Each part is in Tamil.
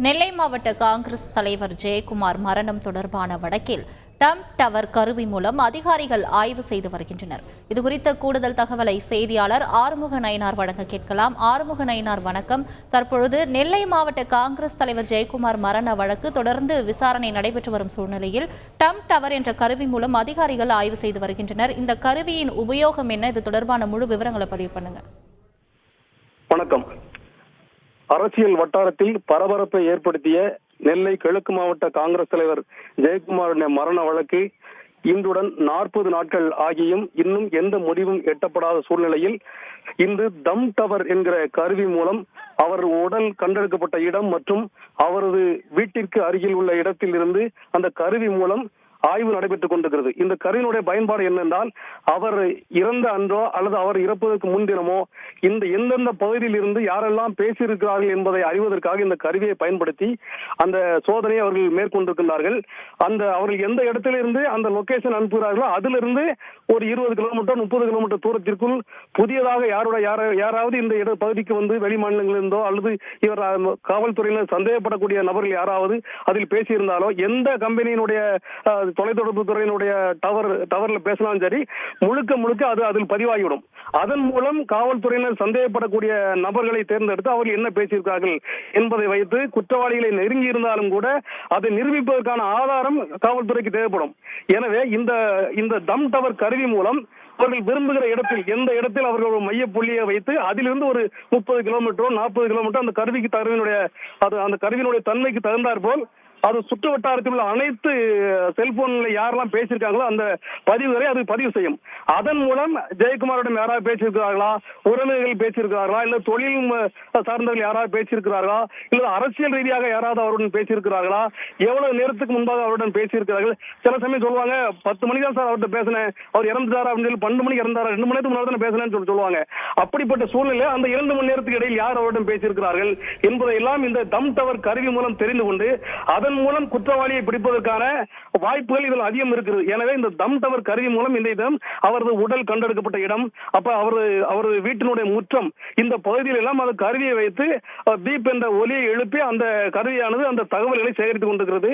நெல்லை மாவட்ட காங்கிரஸ் தலைவர் ஜெயக்குமார் மரணம் தொடர்பான வழக்கில் டம்ப் டவர் கருவி மூலம் அதிகாரிகள் ஆய்வு செய்து வருகின்றனர். இதுகுறித்த கூடுதல் தகவலை செய்தியாளர் ஆறுமுக நயினார் வழங்க கேட்கலாம். ஆறுமுக நயினார், வணக்கம். தற்பொழுது நெல்லை மாவட்ட காங்கிரஸ் தலைவர் ஜெயக்குமார் மரண வழக்கு தொடர்ந்து விசாரணை நடைபெற்று வரும் சூழ்நிலையில் டம்ப் டவர் என்ற கருவி மூலம் அதிகாரிகள் ஆய்வு செய்து வருகின்றனர். இந்த கருவியின் உபயோகம் என்ன? இது தொடர்பான முழு விவரங்களை பதிவு பண்ணுங்க. வணக்கம். அரசியல் வட்டாரத்தில் பரபரப்பை ஏற்படுத்திய நெல்லை கிழக்கு மாவட்ட காங்கிரஸ் தலைவர் ஜெயக்குமாரின் மரண வழக்கு இன்றுடன் 40 நாட்கள் ஆகியும் இன்னும் எந்த முடிவும் எட்டப்படாத சூழ்நிலையில் இன்று தம் டவர் என்கிற கருவி மூலம் அவர் உடல் கண்டெடுக்கப்பட்ட இடம் மற்றும் அவரது வீட்டிற்கு அருகில் உள்ள இடத்தில் இருந்து அந்த கருவி மூலம் ஆய்வு நடைபெற்றுக் கொண்டிருக்கிறது. இந்த கருவியினுடைய பயன்பாடு என்னென்றால், அவர் இறந்த அன்றோ அல்லது அவர் இறப்பதற்கு முன்தினமோ இந்த எந்தெந்த பகுதியில் இருந்து யாரெல்லாம் பேசியிருக்கிறார்கள் என்பதை அறிவதற்காக இந்த கருவியை பயன்படுத்தி அந்த சோதனையை அவர்கள் மேற்கொண்டிருக்கிறார்கள். அவர்கள் எந்த இடத்திலிருந்து அந்த லொகேஷன் அனுப்புகிறார்களோ அதிலிருந்து ஒரு 20 கிலோமீட்டர் 30 கிலோமீட்டர் தூரத்திற்குள் புதியதாக யாராவது இந்த பகுதிக்கு வந்து வெளி மாநிலங்களிலிருந்தோ அல்லது இவர் காவல்துறையினர் சந்தேகப்படக்கூடிய நபர்கள் யாராவது அதில் பேசியிருந்தாலோ எந்த கம்பெனியினுடைய தொலைத்தொடர்பு துறையினுடைய டவர்ல பேசினாலும் சரி, முழுக்க அது அதில் பதிவாகிவிடும். அதன் மூலம் காவல்துறையினர் சந்தேகப்படக்கூடிய நபர்களை தேர்ந்தெடுத்து அவர்கள் என்ன பேசியிருக்கிறார்கள் என்பதை வைத்து குற்றவாளிகளை நெருங்கி இருந்தாலும் கூட அதை நிரூபிப்பதற்கான ஆதாரம் காவல்துறைக்கு தேவைப்படும். எனவே இந்த தம் டவர் கருவி மூலம் அவர்கள் விரும்புகிற இடத்தில் எந்த இடத்தில் அவர்கள் ஒரு மைய புள்ளியை வைத்து அதிலிருந்து ஒரு 30 கிலோமீட்டரோ 40 கிலோமீட்டர் அந்த கருவியினுடைய தன்மைக்கு தகுந்தாற் போல் அது சுற்று வட்டாரத்தில் உள்ள அனைத்து செல்போன்களை யாரெல்லாம் பேசியிருக்காங்களோ அந்த பதிவுகளை அது பதிவு செய்யும். அதன் மூலம் ஜெயக்குமாரிடம் யாராவது பேசியிருக்கிறார்களா, உறவினர்கள் பேசியிருக்கிறார்களா, இல்ல தொழில் சார்ந்தவர்கள் யாராவது பேசியிருக்கிறார்களா, இல்ல அரசியல் ரீதியாக யாராவது அவருடன் பேசியிருக்கிறார்களா, எவ்வளவு நேரத்துக்கு முன்பாக அவருடன் பேசியிருக்கிறார்கள். சில சமயம் சொல்லுவாங்க, 10 மணிக்கு தான் சார் அவர்கிட்ட பேசினேன், அவர் இறந்துட்டாரா அப்படின்னு சொல்லி 12 மணிக்கு இறந்தாரா, 2 மணி நேரத்துக்கு முன்னாடி தான் பேசினேன்னு சொல்லுவாங்க. அப்படிப்பட்ட சூழ்நிலை அந்த 2 மணி நேரத்துக்கு இடையில் யார் அவருடன் பேசியிருக்கிறார்கள் என்பதையெல்லாம் இந்த தம் டவர் கருவி மூலம் தெரிந்து கொண்டு அதன் மூலம் குற்றவாளியை பிடிப்பதற்கான வாய்ப்புகள் இதில் அதிகம் இருக்கிறது. எனவே இந்த தம் டவர் கருவி மூலம் இந்த இடம் அவரது உடல் கண்டெடுக்கப்பட்ட இடம், அப்ப அவரது வீட்டினுடைய முற்றம், இந்த பகுதியில் எல்லாம் அந்த கருவியை வைத்து பீப் என்ற ஒலியை எழுப்பி அந்த கருவியானது அந்த தகவல்களை சேகரித்துக் கொண்டிருக்கிறது.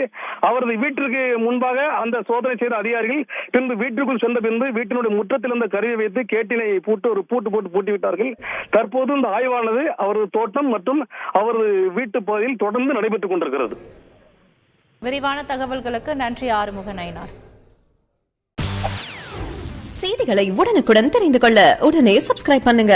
அவரது வீட்டிற்கு முன்பாக அந்த சோதனை செய்த அதிகாரிகள் பின்பு வீட்டிற்குள் சென்ற பின்பு வீட்டினுடைய முற்றத்தில் அந்த கருவியை வைத்து கேட்டினை போட்டு பூட்டிவிட்டார்கள். தற்போது இந்த ஆய்வானது அவரது தோட்டம் மற்றும் அவரது வீட்டு பகுதியில் தொடர்ந்து நடைபெற்றுக் கொண்டிருக்கிறது. விரிவான தகவல்களுக்கு நன்றி ஆறுமுக நயினார். செய்திகளை உடனுக்குடன் தெரிந்து கொள்ள உடனே சப்ஸ்கிரைப் பண்ணுங்க.